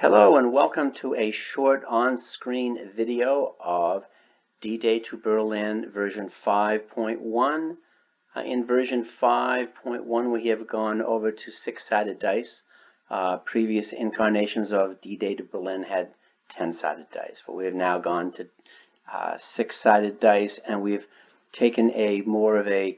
Hello and welcome to a short on-screen video of D-Day to Berlin version 5.1. In version 5.1 we have gone over to six-sided dice. Previous incarnations of D-Day to Berlin had 10-sided dice, but we have now gone to six-sided dice, and we've taken a more of a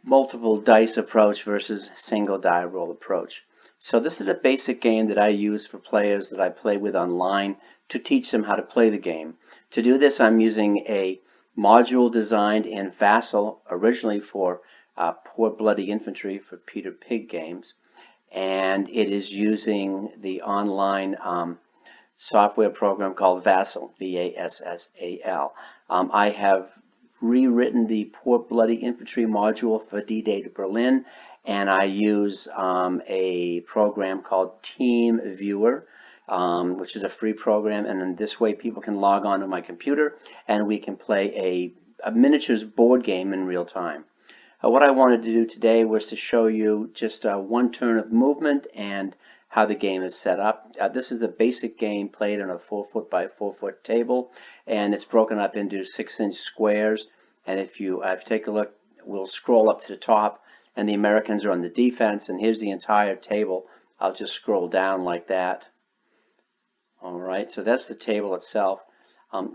multiple dice approach versus single die roll approach. So this is a basic game that I use for players that I play with online to teach them how to play the game. To do this, I'm using a module designed in Vassal, originally for Poor Bloody Infantry for Peter Pig games, and it is using the online software program called Vassal, V-A-S-S-A-L. I have rewritten the Poor Bloody Infantry module for D-Day to Berlin, and I use a program called Team Viewer, which is a free program, and in this way people can log on to my computer and we can play a miniatures board game in real time. What I wanted to do today was to show you just one turn of movement and how the game is set up. This is a basic game played on a 4-foot by 4-foot table, and it's broken up into 6-inch squares. And if you take a look, we'll scroll up to the top, and the Americans are on the defense, and here's the entire table. I'll just scroll down like that. Alright, so that's the table itself.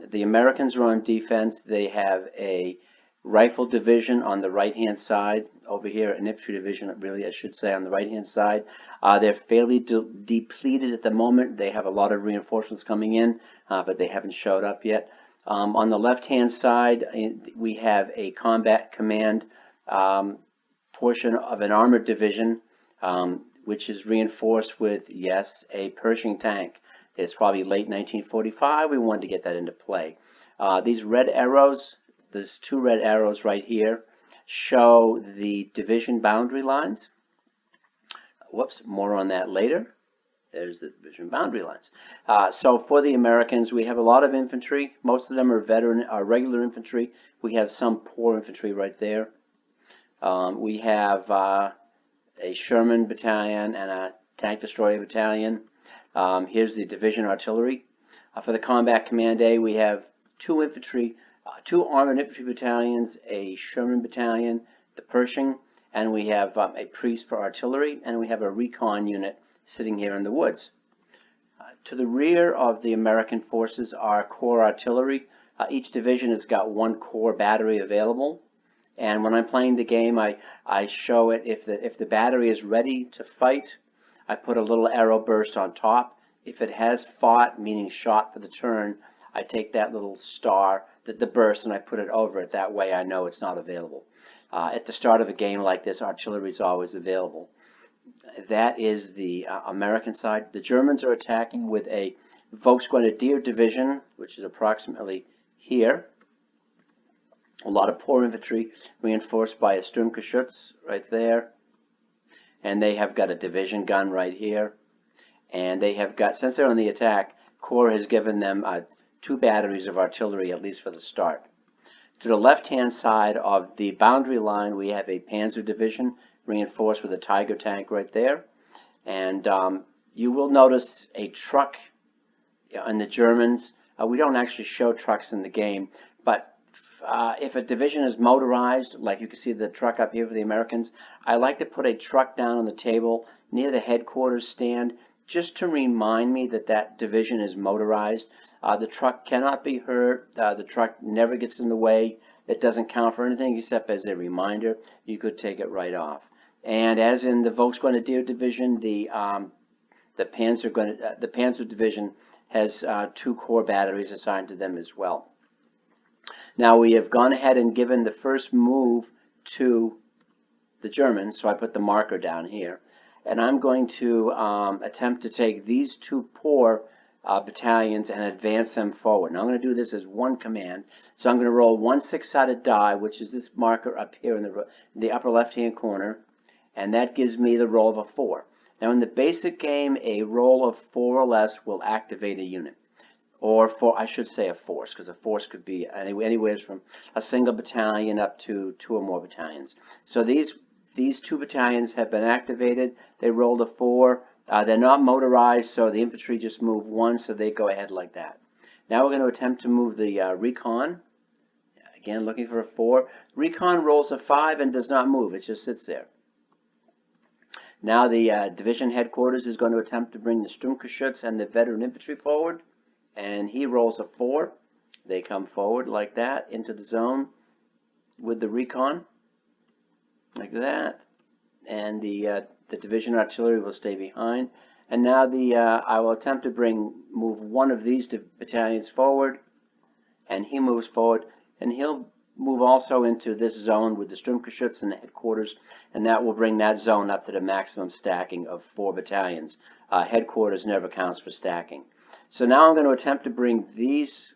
The Americans are on defense. They have a rifle division on the right hand side. Over here, an infantry division, really I should say, on the right hand side. They're fairly depleted at the moment. They have a lot of reinforcements coming in, but they haven't showed up yet. On the left hand side, we have a combat command portion of an armored division, which is reinforced with, yes, a Pershing tank. It's probably late 1945. We wanted to get that into play. These red arrows, there's two red arrows right here, show the division boundary lines. Whoops, more on that later. There's the division boundary lines. So for the Americans, we have a lot of infantry. Most of them are regular infantry. We have some poor infantry right there. We have a Sherman battalion and a tank destroyer battalion. Here's the division artillery. For the combat command A, we have two armored infantry battalions, a Sherman battalion, the Pershing, and we have a priest for artillery, and we have a recon unit sitting here in the woods. To the rear of the American forces are corps artillery. Each division has got one corps battery available. And when I'm playing the game, I show it if the battery is ready to fight, I put a little arrow burst on top. If it has fought, meaning shot for the turn, I take that little star, the burst, and I put it over it. That way I know it's not available. At the start of a game like this, artillery is always available. That is the American side. The Germans are attacking with a Volksgrenadier division, which is approximately here. A lot of poor infantry reinforced by a Sturmgeschütz right there. And they have got a division gun right here. And they have got, since they're on the attack, Corps has given them 2 batteries of artillery, at least for the start. To the left-hand side of the boundary line, we have a Panzer division reinforced with a Tiger tank right there. And you will notice a truck in the Germans. We don't actually show trucks in the game, but if a division is motorized, like you can see the truck up here for the Americans, I like to put a truck down on the table near the headquarters stand just to remind me that that division is motorized. The truck cannot be hurt. The truck never gets in the way. It doesn't count for anything except as a reminder. You could take it right off. And as in the Volksgrenadier division, the Panzer division has 2 corps batteries assigned to them as well. Now we have gone ahead and given the first move to the Germans, so I put the marker down here. And I'm going to attempt to take these 2 poor battalions and advance them forward. Now I'm going to do this as one command. So I'm going to roll 1 6-sided die, which is this marker up here in the upper left-hand corner, and that gives me the roll of a 4. Now in the basic game, a roll of 4 or less will activate a unit. Or I should say a force, because a force could be anywhere from a single battalion up to 2 or more battalions. So these 2 battalions have been activated. They rolled a 4. They're not motorized, so the infantry just move one, so they go ahead like that. Now we're going to attempt to move the recon. Again, looking for a 4. Recon rolls a 5 and does not move. It just sits there. Now the division headquarters is going to attempt to bring the Sturmgeschütz and the veteran infantry forward, and he rolls a 4. They come forward like that into the zone with the recon, like that, and the division artillery will stay behind. And now I will attempt to move one of these battalions forward, and he moves forward, and he'll move also into this zone with the Sturmgeschütz and the headquarters, and that will bring that zone up to the maximum stacking of 4 battalions. Headquarters never counts for stacking. So now I'm going to attempt to bring these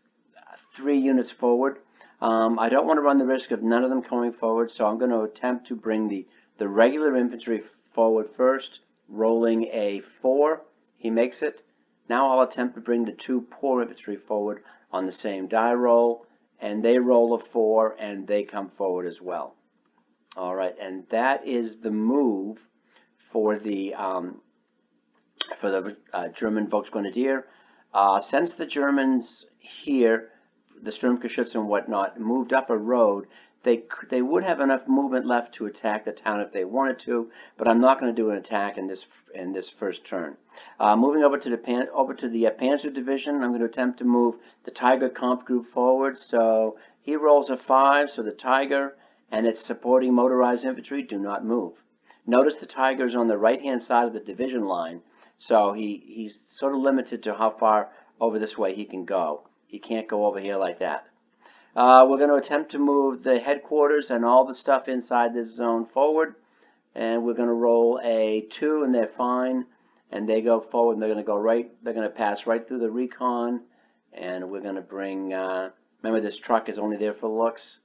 3 units forward. I don't want to run the risk of none of them coming forward, so I'm going to attempt to bring the regular infantry forward first, rolling a 4. He makes it. Now I'll attempt to bring the 2 poor infantry forward on the same die roll, and they roll a 4, and they come forward as well. All right, and that is the move for the German Volksgrenadier. Since the Germans here, the Sturmgeschütz and whatnot, moved up a road, they would have enough movement left to attack the town if they wanted to, but I'm not going to do an attack in this first turn. Moving over to the Panzer Division, I'm going to attempt to move the Tiger Kampfgruppe forward. So he rolls a 5, so the Tiger and its supporting motorized infantry do not move. Notice the Tiger is on the right-hand side of the division line, so he's sort of limited to how far over this way he can go. He can't go over here like that. We're going to attempt to move the headquarters and all the stuff inside this zone forward, and we're going to roll a 2, and they're fine, and they go forward, and they're going to go right, they're going to pass right through the recon, and we're going to bring, remember this truck is only there for looks,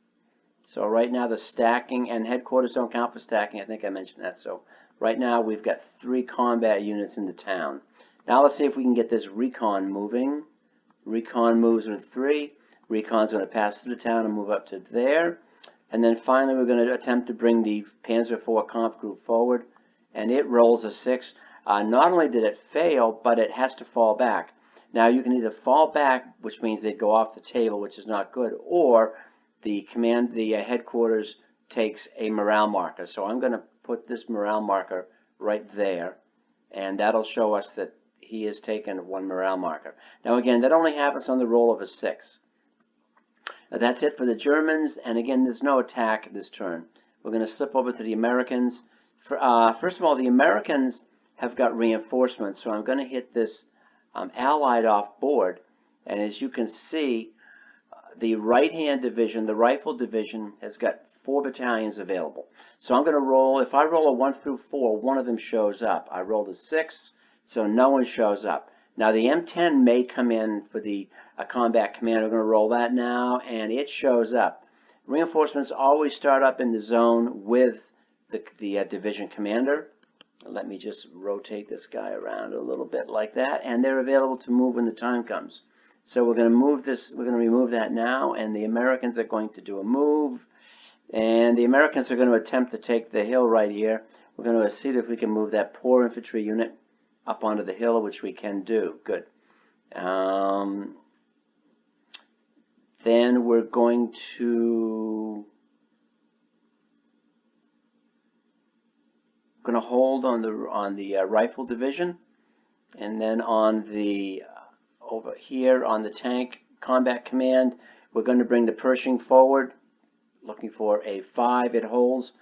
so right now the stacking, and headquarters don't count for stacking, I think I mentioned that, so right now we've got 3 combat units in the town. Now let's see if we can get this recon moving. Recon moves with 3. Recon's going to pass through the town and move up to there. And then finally we're going to attempt to bring the Panzer IV Kampfgruppe forward. And it rolls a 6. Not only did it fail, but it has to fall back. Now you can either fall back, which means they go off the table, which is not good, or the headquarters takes a morale marker. So I'm going to put this morale marker right there. And that'll show us that he has taken 1 morale marker. Now again, that only happens on the roll of a 6. That's it for the Germans, and again, there's no attack this turn. We're going to slip over to the Americans. First of all, the Americans have got reinforcements, so I'm going to hit this Allied off board, and as you can see, the right-hand division, the rifle division, has got 4 battalions available. So I'm going to roll, if I roll a 1 through 4, one of them shows up. I rolled a 6, so no one shows up. Now the M10 may come in for the combat command. We're going to roll that now, and it shows up. Reinforcements always start up in the zone with the division commander. Let me just rotate this guy around a little bit like that, and they're available to move when the time comes. So we're going to move this. We're going to remove that now, and the Americans are going to do a move, and the Americans are going to attempt to take the hill right here. We're going to see if we can move that poor infantry unit up onto the hill, which we can do. Good. Then we're going to hold on the rifle division, and then on the over here on the tank combat command, we're going to bring the Pershing forward, looking for a 5. It holds.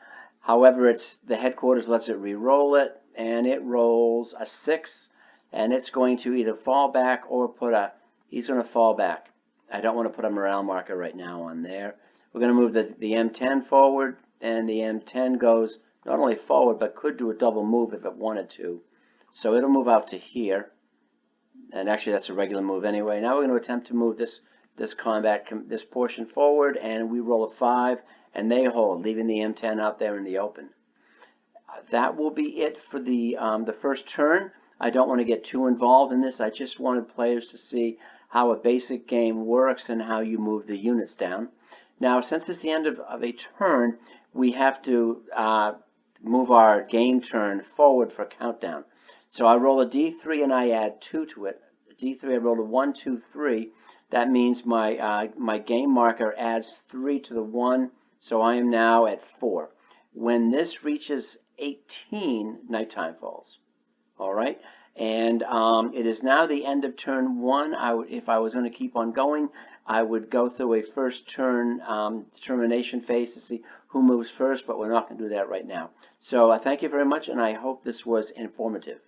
However, the headquarters lets it re-roll it, and it rolls a 6, and it's going to either fall back or he's going to fall back. I don't want to put a morale marker right now on there. We're going to move the M10 forward, and the M10 goes not only forward, but could do a double move if it wanted to. So it'll move out to here, and actually that's a regular move anyway. Now we're going to attempt to move this portion forward, and we roll a 5, and they hold, leaving the M10 out there in the open. That will be it for the first turn. I don't want to get too involved in this. I just wanted players to see how a basic game works and how you move the units down. Now, since it's the end of a turn, we have to move our game turn forward for countdown. So I roll a d3 and I add 2 to it. D3, I roll a 1, 2, 3. That means my game marker adds 3 to the 1, so I am now at 4. When this reaches 18, nighttime falls. All right, and it is now the end of turn 1. If I was going to keep on going, I would go through a first turn determination phase to see who moves first, but we're not going to do that right now. So thank you very much, and I hope this was informative.